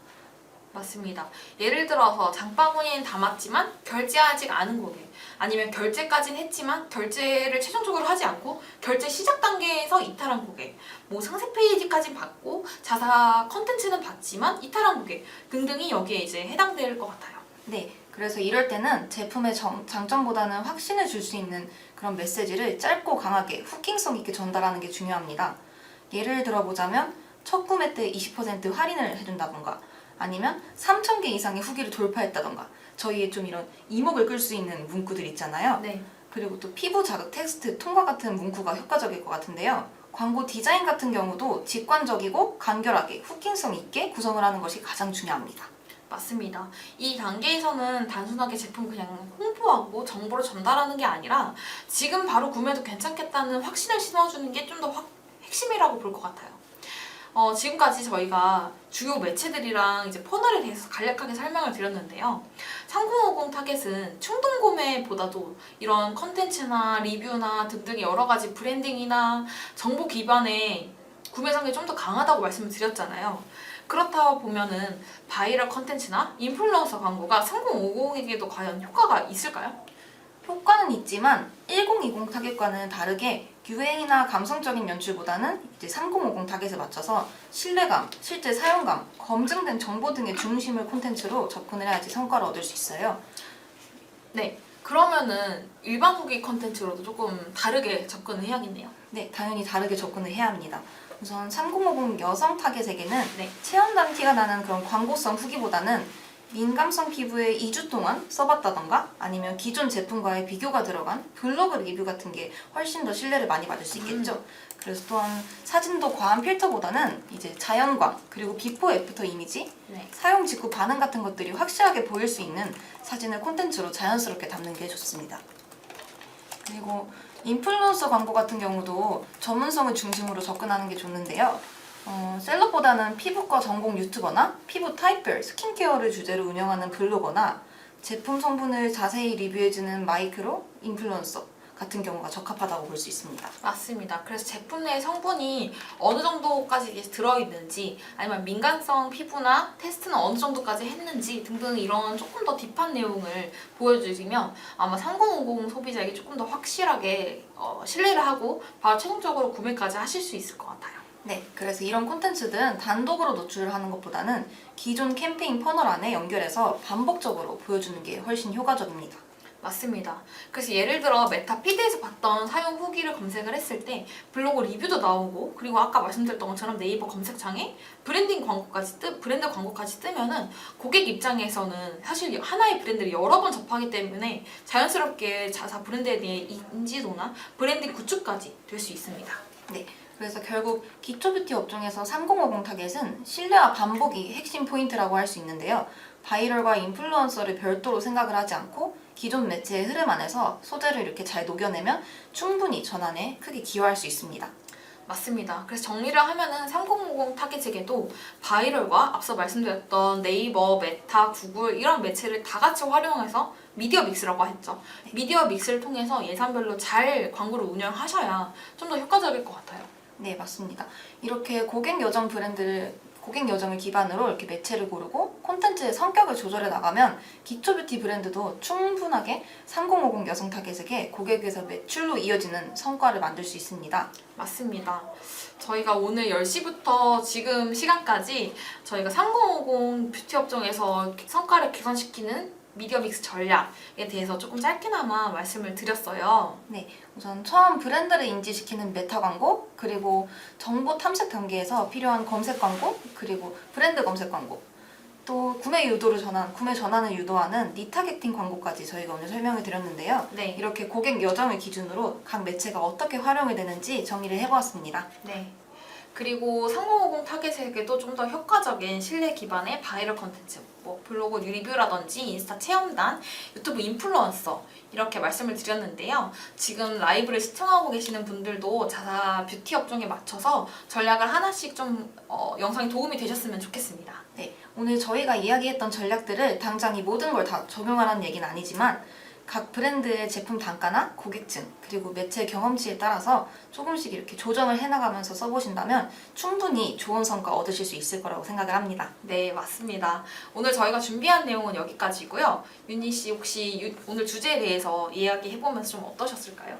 맞습니다. 예를 들어서 장바구니엔 담았지만 결제하지 않은 고객, 아니면 결제까지는 했지만 결제를 최종적으로 하지 않고 결제 시작 단계에서 이탈한 고객, 뭐 상세 페이지까지 받고 자사 컨텐츠는 받지만 이탈한 고객 등등이 여기에 이제 해당될 것 같아요. 네, 그래서 이럴 때는 제품의 장점보다는 확신을 줄 수 있는 그런 메시지를 짧고 강하게 후킹성 있게 전달하는 게 중요합니다. 예를 들어보자면 첫 구매 때 20% 할인을 해준다던가 아니면 3,000개 이상의 후기를 돌파했다던가 저희의 좀 이런 이목을 끌 수 있는 문구들 있잖아요. 네. 그리고 또 피부 자극 텍스트 통과 같은 문구가 효과적일 것 같은데요. 광고 디자인 같은 경우도 직관적이고 간결하게 후킹성 있게 구성을 하는 것이 가장 중요합니다. 맞습니다. 이 단계에서는 단순하게 제품 그냥 홍보하고 정보를 전달하는 게 아니라 지금 바로 구매해도 괜찮겠다는 확신을 심어주는 게 좀 더 핵심이라고 볼 것 같아요. 지금까지 저희가 주요 매체들이랑 이제 퍼널에 대해서 간략하게 설명을 드렸는데요. 3050 타겟은 충동 구매보다도 이런 컨텐츠나 리뷰나 등등의 여러 가지 브랜딩이나 정보 기반의 구매 성격이 좀 더 강하다고 말씀을 드렸잖아요. 그렇다 보면은 바이럴 컨텐츠나 인플루언서 광고가 3050에게도 과연 효과가 있을까요? 효과는 있지만 1020 타겟과는 다르게 유행이나 감성적인 연출보다는 이제 3050 타겟에 맞춰서 신뢰감, 실제 사용감, 검증된 정보 등의 중심을 콘텐츠로 접근을 해야지 성과를 얻을 수 있어요. 네. 그러면은 일반 후기 컨텐츠로도 조금 다르게 접근을 해야겠네요. 네, 당연히 다르게 접근을 해야 합니다. 우선 3050 여성 타겟에게는 네. 체험단 티가 나는 그런 광고성 후기보다는 민감성 피부에 2주 동안 써봤다던가 아니면 기존 제품과의 비교가 들어간 블로그 리뷰 같은 게 훨씬 더 신뢰를 많이 받을 수 있겠죠. 그래서 또한 사진도 과한 필터보다는 이제 자연광 그리고 비포 애프터 이미지, 네. 사용 직후 반응 같은 것들이 확실하게 보일 수 있는 사진을 콘텐츠로 자연스럽게 담는 게 좋습니다. 그리고 인플루언서 광고 같은 경우도 전문성을 중심으로 접근하는 게 좋는데요. 셀럽보다는 피부과 전공 유튜버나 피부 타입별 스킨케어를 주제로 운영하는 블로거나 제품 성분을 자세히 리뷰해주는 마이크로 인플루언서 같은 경우가 적합하다고 볼 수 있습니다. 맞습니다. 그래서 제품 내 성분이 어느 정도까지 이게 들어있는지, 아니면 민감성 피부나 테스트는 어느 정도까지 했는지 등등 이런 조금 더 딥한 내용을 보여주시면 아마 3050 소비자에게 조금 더 확실하게 신뢰를 하고 바로 최종적으로 구매까지 하실 수 있을 것 같아요. 네, 그래서 이런 콘텐츠들은 단독으로 노출을 하는 것보다는 기존 캠페인 퍼널 안에 연결해서 반복적으로 보여주는 게 훨씬 효과적입니다. 맞습니다. 그래서 예를 들어 메타 피드에서 봤던 사용 후기를 검색을 했을 때 블로그 리뷰도 나오고, 그리고 아까 말씀드렸던 것처럼 네이버 검색창에 브랜드 광고까지 뜨면은 고객 입장에서는 사실 하나의 브랜드를 여러 번 접하기 때문에 자연스럽게 자사 브랜드에 대해 인지도나 브랜드 구축까지 될 수 있습니다. 네, 그래서 결국 기초 뷰티 업종에서 3050 타겟은 신뢰와 반복이 핵심 포인트라고 할 수 있는데요. 바이럴과 인플루언서를 별도로 생각을 하지 않고 기존 매체의 흐름 안에서 소재를 이렇게 잘 녹여내면 충분히 전환에 크게 기여할 수 있습니다. 맞습니다. 그래서 정리를 하면은 3050 타겟에게도 바이럴과 앞서 말씀드렸던 네이버, 메타, 구글 이런 매체를 다 같이 활용해서 미디어 믹스라고 했죠. 미디어 믹스를 통해서 예산별로 잘 광고를 운영하셔야 좀 더 효과적일 것 같아요. 네, 맞습니다. 이렇게 고객 여정을 기반으로 이렇게 매체를 고르고 콘텐츠의 성격을 조절해 나가면 기초 뷰티 브랜드도 충분하게 3050 여성 타겟에게 고객에서 매출로 이어지는 성과를 만들 수 있습니다. 맞습니다. 저희가 오늘 10시부터 지금 시간까지 저희가 3050 뷰티 업종에서 성과를 개선시키는 미디어 믹스 전략에 대해서 조금 짧게나마 말씀을 드렸어요. 네, 우선 처음 브랜드를 인지시키는 메타 광고, 그리고 정보 탐색 단계에서 필요한 검색 광고, 그리고 브랜드 검색 광고, 또 구매 전환을 유도하는 리타겟팅 광고까지 저희가 오늘 설명을 드렸는데요. 네. 이렇게 고객 여정을 기준으로 각 매체가 어떻게 활용이 되는지 정리를 해보았습니다. 네. 그리고 3050 타겟에게도 좀 더 효과적인 신뢰 기반의 바이럴 콘텐츠, 뭐 블로그 리뷰라든지 인스타 체험단, 유튜브 인플루언서 이렇게 말씀을 드렸는데요. 지금 라이브를 시청하고 계시는 분들도 자사 뷰티 업종에 맞춰서 전략을 하나씩 좀 영상이 도움이 되셨으면 좋겠습니다. 네, 오늘 저희가 이야기했던 전략들을 당장 이 모든 걸 다 적용하라는 얘기는 아니지만 각 브랜드의 제품 단가나 고객층, 그리고 매체 경험치에 따라서 조금씩 이렇게 조정을 해나가면서 써보신다면 충분히 좋은 성과 얻으실 수 있을 거라고 생각을 합니다. 네, 맞습니다. 오늘 저희가 준비한 내용은 여기까지고요. 윤희 씨 혹시 오늘 주제에 대해서 이야기해보면서 좀 어떠셨을까요?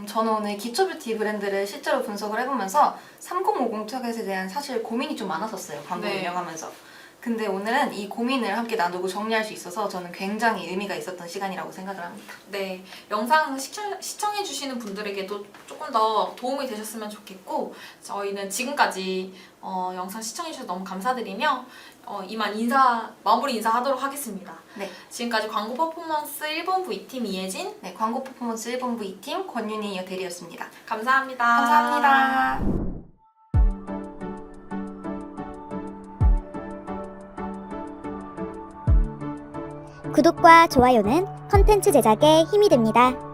저는 오늘 기초 뷰티 브랜드를 실제로 분석을 해보면서 3050 타겟에 대한 사실 고민이 좀 많았었어요. 광고 네. 운영하면서. 근데 오늘은 이 고민을 함께 나누고 정리할 수 있어서 저는 굉장히 의미가 있었던 시간이라고 생각을 합니다. 네, 영상 시청해주시는 분들에게도 조금 더 도움이 되셨으면 좋겠고, 저희는 지금까지 영상 시청해주셔서 너무 감사드리며 이만 마무리 인사하도록 하겠습니다. 네. 지금까지 광고 퍼포먼스 1본부 2팀 이혜진, 네, 광고 퍼포먼스 1본부 2팀 권윤희 대리였습니다. 감사합니다. 감사합니다. 구독과 좋아요는 컨텐츠 제작에 힘이 됩니다.